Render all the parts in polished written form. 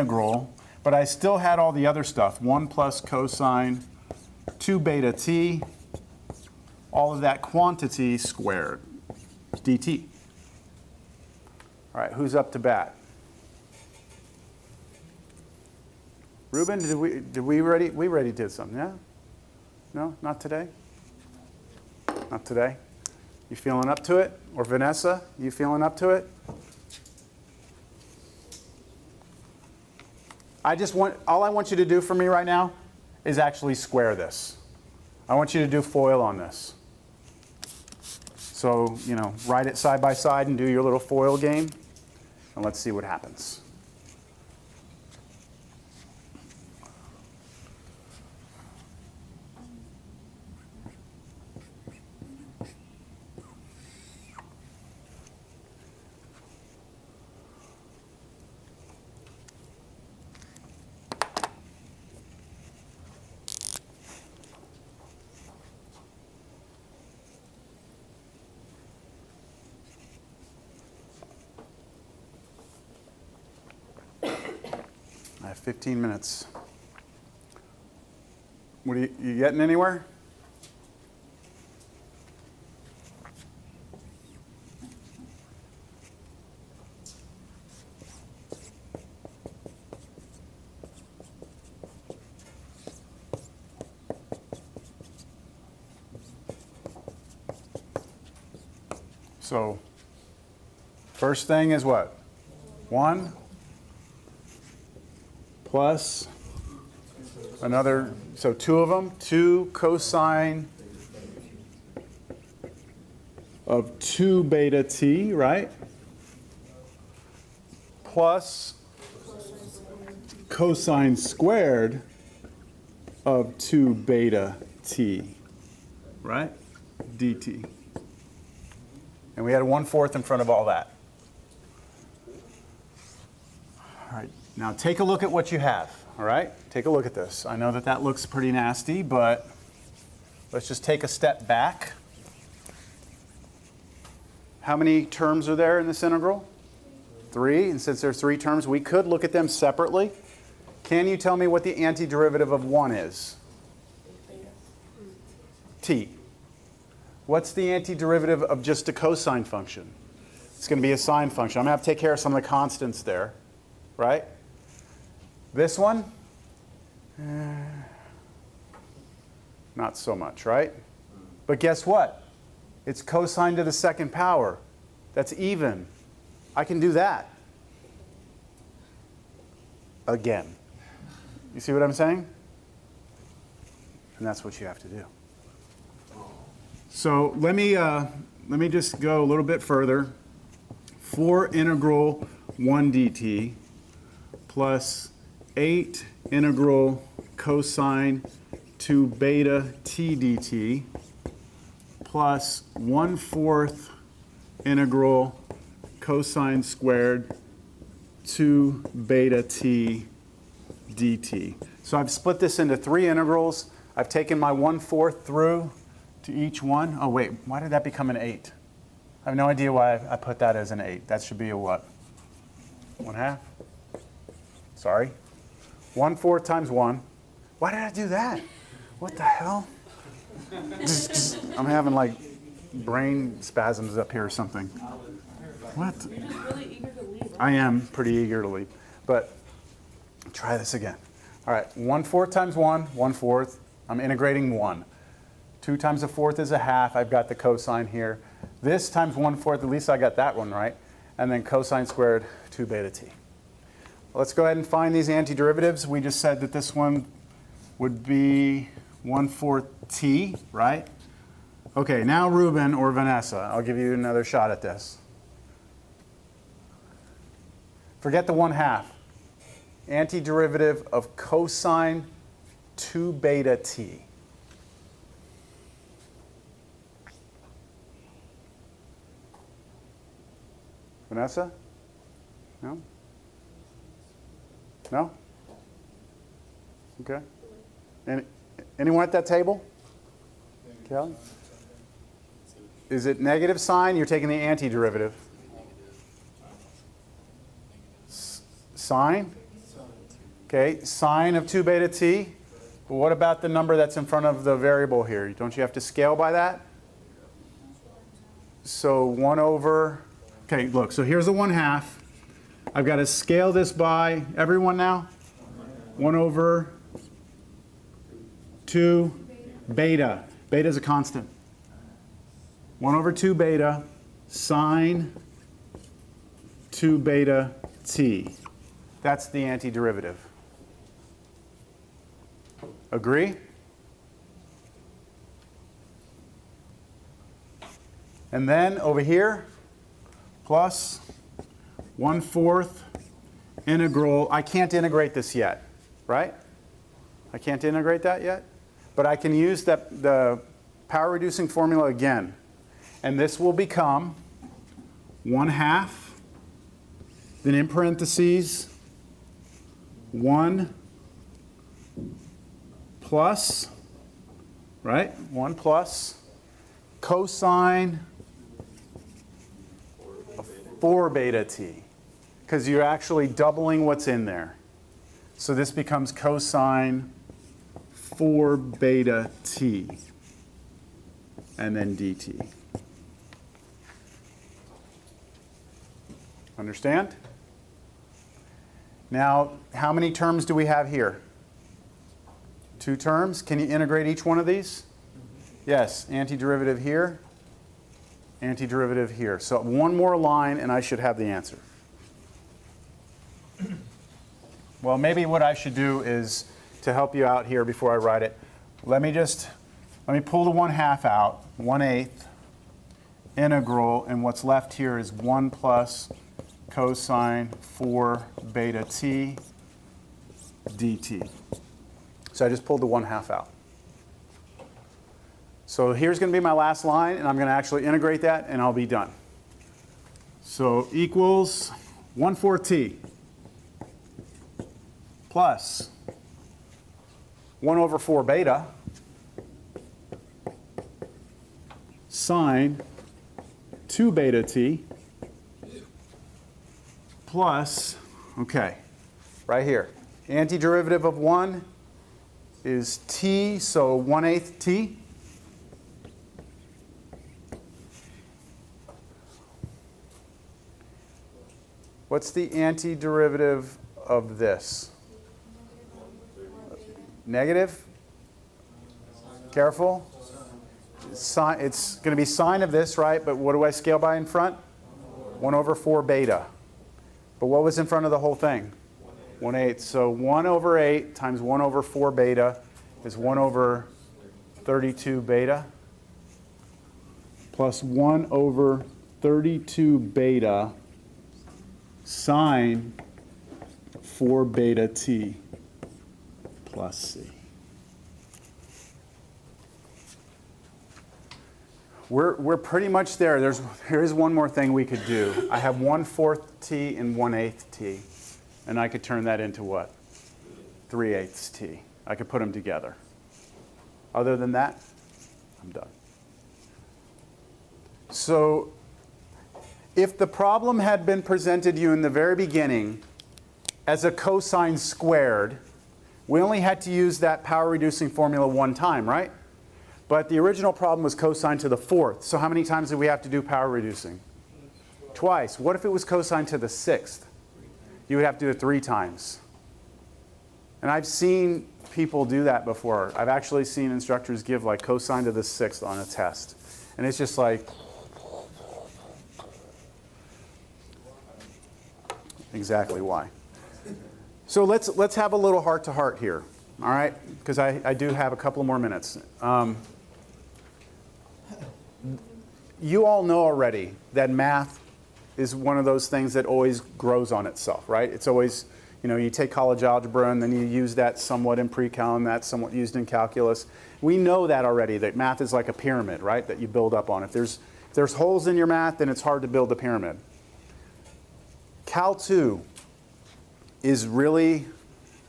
integral, but I still had all the other stuff. 1 plus cosine 2 beta t, all of that quantity squared, dt. All right, who's up to bat? Ruben, we already did something, yeah? No, not today? Not today? You feeling up to it? Or Vanessa, you feeling up to it? All I want you to do for me right now is actually square this. I want you to do FOIL on this. So, write it side by side and do your little FOIL game, and let's see what happens. I have 15 minutes. What are you getting anywhere? So, first thing is what? 1 plus another, so 2 of them, 2 cosine of 2 beta t, right? Plus cosine squared of 2 beta t, right? dt. And we had a 1/4 in front of all that. All right, now take a look at what you have, all right? Take a look at this. I know that that looks pretty nasty, but let's just take a step back. How many terms are there in this integral? 3, and since there's 3 terms, we could look at them separately. Can you tell me what the antiderivative of 1 is? T. What's the antiderivative of just a cosine function? It's going to be a sine function. I'm going to have to take care of some of the constants there, right? This one? Not so much, right? But guess what? It's cosine to the 2nd power. That's even. I can do that. Again. You see what I'm saying? And that's what you have to do. So let me just go a little bit further. For integral 1 dt plus 8 integral cosine 2 beta t dt plus 1/4 integral cosine squared 2 beta t dt. So I've split this into 3 integrals. I've taken my 1/4 through to each one. Oh wait, why did that become an 8? I have no idea why I put that as an 8. That should be a what? 1/2? Sorry. 1/4 times 1. Why did I do that? What the hell? I'm having like brain spasms up here or something. What? I am pretty eager to leave. But try this again. All right, 1/4 times 1, 1/4. I'm integrating 1. 2 times a 4th is a half. I've got the cosine here. This times 1/4, at least I got that one right. And then cosine squared 2 beta t. Let's go ahead and find these antiderivatives. We just said that this one would be 1/4 t, right? Okay, now Ruben or Vanessa, I'll give you another shot at this. Forget the 1/2. Antiderivative of cosine 2 beta t. Vanessa? No? No? Okay. Anyone at that table? Kelly? Is it negative sign? You're taking the antiderivative. Sine? Okay, sine of 2 beta t. But what about the number that's in front of the variable here? Don't you have to scale by that? So 1 over, okay, look, so here's a 1/2. I've got to scale this by, everyone now? 1 over 2 beta. Beta is a constant. 1 over 2 beta sine 2 beta t. That's the antiderivative. Agree? And then over here, plus 1/4 integral. I can't integrate this yet, right? I can't integrate that yet. But I can use the power reducing formula again. And this will become 1/2, then in parentheses, 1 plus, right? 1 plus cosine of 4 beta t, because you're actually doubling what's in there. So this becomes cosine 4 beta t, and then dt. Understand? Now, how many terms do we have here? 2 terms. Can you integrate each one of these? Yes, antiderivative here, antiderivative here. So one more line and I should have the answer. Well, maybe what I should do is, to help you out here before I write it, let me pull the 1/2 out, 1/8 integral, and what's left here is 1 plus cosine 4 beta t dt. So I just pulled the 1/2 out. So here's going to be my last line, and I'm going to actually integrate that, and I'll be done. So equals 1/4 t plus 1 over 4 beta sine 2 beta t plus, okay, right here, antiderivative of 1 is t, so 1/8 t. What's the antiderivative of this? Negative? Careful. It's going to be sine of this, right? But what do I scale by in front? 1 over 4 beta. But what was in front of the whole thing? 1/8. So 1 over 8 times 1 over 4 beta is 1 over 32 beta plus 1 over 32 beta sine 4 beta t plus c. We're pretty much there. Here's one more thing we could do. I have 1/4 t and 1/8 t, and I could turn that into what? 3/8 t. I could put them together. Other than that, I'm done. So if the problem had been presented to you in the very beginning as a cosine squared, we only had to use that power reducing formula one time, right? But the original problem was cosine to the 4th. So how many times did we have to do power reducing? Twice. What if it was cosine to the 6th? You would have to do it 3 times. And I've seen people do that before. I've actually seen instructors give like cosine to the 6th on a test. And it's just like, exactly why. So let's have a little heart-to-heart here, all right? Because I do have a couple more minutes. You all know already that math is one of those things that always grows on itself, right? It's always, you take college algebra and then you use that somewhat in pre-cal and that's somewhat used in calculus. We know that already, that math is like a pyramid, right, that you build up on. If there's holes in your math, then it's hard to build a pyramid. Cal 2 is really,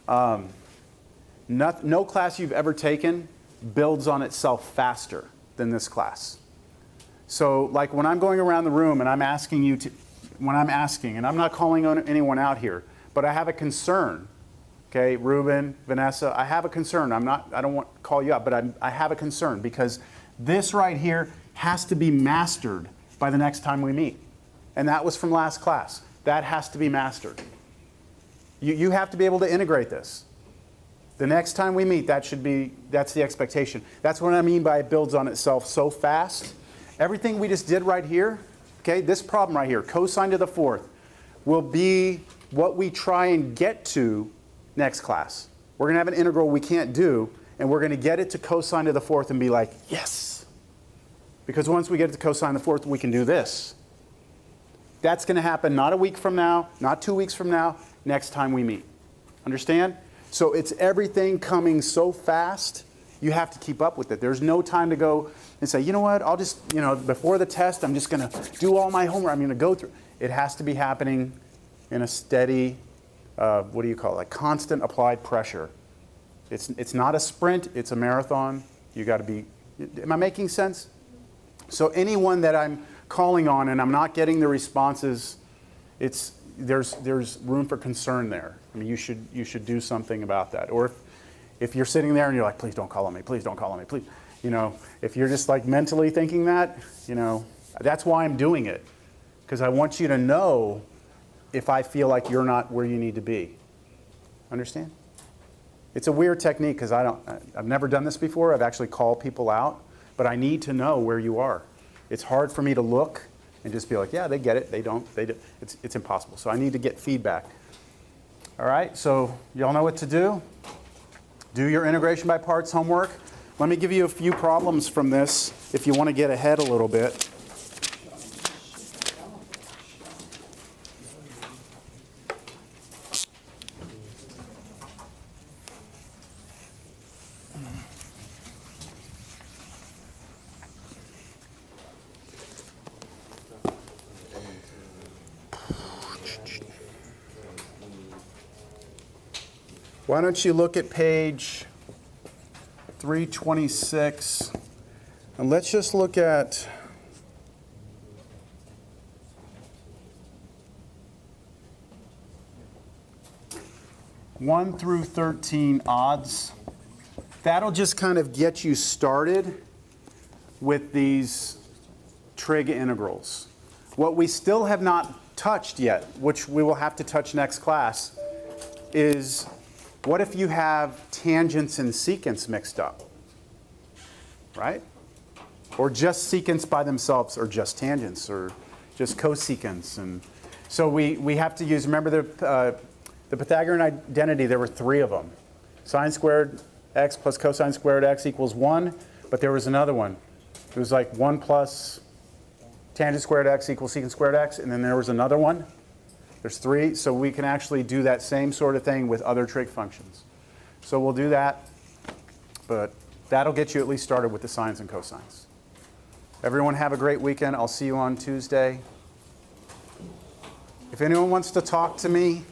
no class you've ever taken builds on itself faster than this class. So like when I'm going around the room and I'm asking you to, and I'm not calling anyone out here, but I have a concern Okay, Ruben, Vanessa, I have a concern. I don't want to call you up, but I have a concern because this right here has to be mastered by the next time we meet. And that was from last class. That has to be mastered. You have to be able to integrate this. The next time we meet, that's the expectation. That's what I mean by it builds on itself so fast. Everything we just did right here, okay, this problem right here, cosine to the fourth, will be what we try and get to next class. We're going to have an integral we can't do, and we're going to get it to cosine to the fourth and be like, yes. Because once we get it to cosine to the fourth, we can do this. That's going to happen not a week from now, not 2 weeks from now, next time we meet. Understand? So it's everything coming so fast, you have to keep up with it. There's no time to go and say, you know what, I'll just, before the test, I'm just going to do all my homework. I'm going to go through. It has to be happening in a steady, what do you call it, like constant applied pressure. It's not a sprint, it's a marathon. You got to be, am I making sense? So anyone that I'm calling on and I'm not getting the responses, there's room for concern there. I mean, you should do something about that. Or if you're sitting there and you're like, please don't call on me, please don't call on me, please. If you're just like mentally thinking that, that's why I'm doing it. Because I want you to know if I feel like you're not where you need to be. Understand? It's a weird technique because I've never done this before. I've actually called people out, but I need to know where you are. It's hard for me to look and just be like, yeah, they get it, they don't, they do. It's impossible. So I need to get feedback. All right, so y'all know what to do. Do your integration by parts homework. Let me give you a few problems from this if you want to get ahead a little bit. Why don't you look at page 326, and let's just look at (1 through 13) odds. That'll just kind of get you started with these trig integrals. What we still have not touched yet, which we will have to touch next class, is what if you have tangents and secants mixed up, right? Or just secants by themselves, or just tangents, or just cosecants. And so we have to use, remember the Pythagorean identity, there were 3 of them. Sine squared x plus cosine squared x equals 1, but there was another one. It was like 1 plus tangent squared x equals secant squared x, and then there was another one. There's 3, so we can actually do that same sort of thing with other trig functions. So we'll do that, but that'll get you at least started with the sines and cosines. Everyone have a great weekend. I'll see you on Tuesday. If anyone wants to talk to me,